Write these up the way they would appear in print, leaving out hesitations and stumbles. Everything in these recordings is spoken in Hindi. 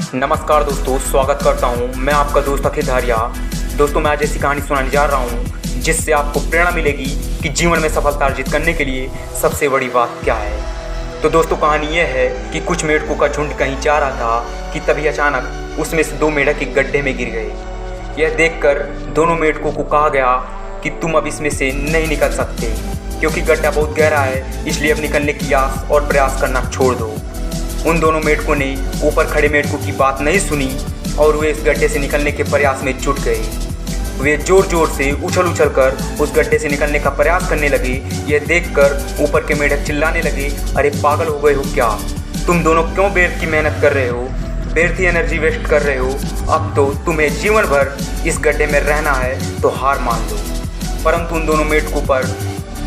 नमस्कार दोस्तों, स्वागत करता हूं मैं आपका दोस्त अखिल धारिया। दोस्तों, मैं आज ऐसी कहानी सुनाने जा रहा हूं जिससे आपको प्रेरणा मिलेगी कि जीवन में सफलता अर्जित करने के लिए सबसे बड़ी बात क्या है। तो दोस्तों, कहानी यह है कि कुछ मेंढकों का झुंड कहीं जा रहा था कि तभी अचानक उसमें से दो मेंढक एक गड्ढे में गिर गए। यह देखकर दोनों मेंढकों को कहा गया कि तुम अब इसमें से नहीं निकल सकते, क्योंकि गड्ढा बहुत गहरा है, इसलिए अब निकलने की आस और प्रयास करना छोड़ दो। उन दोनों मेंढकों ने ऊपर खड़े मेंढकों की बात नहीं सुनी और वे इस गड्ढे से निकलने के प्रयास में जुट गए। वे जोर जोर से उछल उछल कर उस गड्ढे से निकलने का प्रयास करने लगे। यह देखकर ऊपर के मेंढक चिल्लाने लगे, अरे पागल हो गए हो क्या? तुम दोनों क्यों व्यर्थ की मेहनत कर रहे हो, व्यर्थ ही एनर्जी वेस्ट कर रहे हो? अब तो तुम्हें जीवन भर इस गड्ढे में रहना है, तो हार मान लो। परंतु उन दोनों मेंढकों पर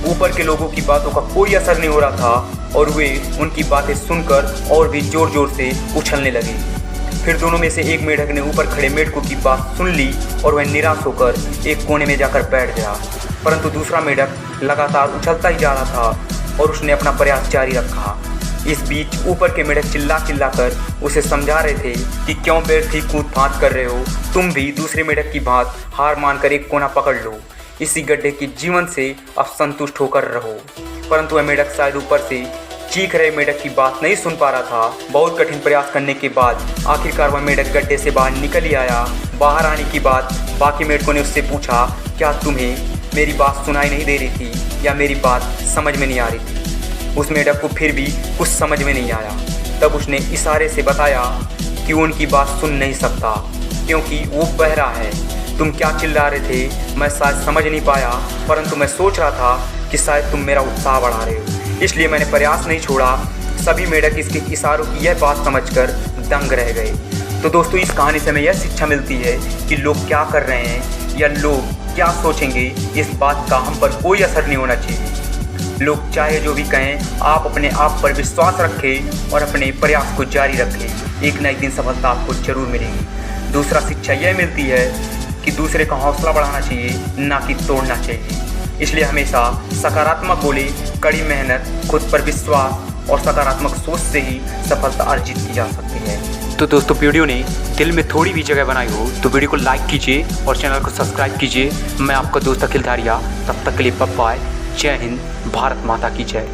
ऊपर के लोगों की बातों का कोई असर नहीं हो रहा था और वे उनकी बातें सुनकर और भी जोर जोर से उछलने लगे। फिर दोनों में से एक मेंढक ने ऊपर खड़े मेंढकों की बात सुन ली और वह निराश होकर एक कोने में जाकर बैठ गया। परंतु दूसरा मेंढक लगातार उछलता ही जा रहा था और उसने अपना प्रयास जारी रखा। इस बीच ऊपर के मेंढक चिल्ला चिल्ला कर उसे समझा रहे थे कि क्यों व्यर्थ ही कूद फांद कर रहे हो, तुम भी दूसरे मेंढक की बात हार मानकर एक कोना पकड़ लो, इसी गड्ढे के जीवन से अब संतुष्ट होकर रहो। परंतु वह मेंढक शायद ऊपर से चीख रहे मेंढक की बात नहीं सुन पा रहा था। बहुत कठिन प्रयास करने के बाद आखिरकार वह मेंढक गड्ढे से बाहर निकल ही आया। बाहर आने के बाद बाकी मेंढकों ने उससे पूछा, क्या तुम्हें मेरी बात सुनाई नहीं दे रही थी या मेरी बात समझ में नहीं आ रही थी? उस मेंढक को फिर भी कुछ समझ में नहीं आया। तब उसने इशारे से बताया कि वो उनकी बात सुन नहीं सकता क्योंकि वो बहरा है। तुम क्या चिल्ला रहे थे मैं शायद समझ नहीं पाया, परंतु मैं सोच रहा था कि शायद तुम मेरा उत्साह बढ़ा रहे हो, इसलिए मैंने प्रयास नहीं छोड़ा। सभी मेंढक इसके इशारों की यह बात समझकर दंग रह गए। तो दोस्तों, इस कहानी से हमें यह शिक्षा मिलती है कि लोग क्या कर रहे हैं या लोग क्या सोचेंगे, इस बात का हम पर कोई असर नहीं होना चाहिए। लोग चाहे जो भी कहें, आप अपने आप पर विश्वास रखें और अपने प्रयास को जारी रखें। एक न एक दिन सफलता आपको जरूर मिलेगी। दूसरा शिक्षा यह मिलती है कि दूसरे का हौसला बढ़ाना चाहिए, ना कि तोड़ना चाहिए। इसलिए हमेशा सकारात्मक बोले, कड़ी मेहनत, खुद पर विश्वास और सकारात्मक सोच से ही सफलता अर्जित की जा सकती है। तो दोस्तों, वीडियो ने दिल में थोड़ी भी जगह बनाई हो तो वीडियो को लाइक कीजिए और चैनल को सब्सक्राइब कीजिए। मैं आपका दोस्त अखिल धारिया। तब तक के लिए बाय बाय। जय हिंद, भारत माता की जय।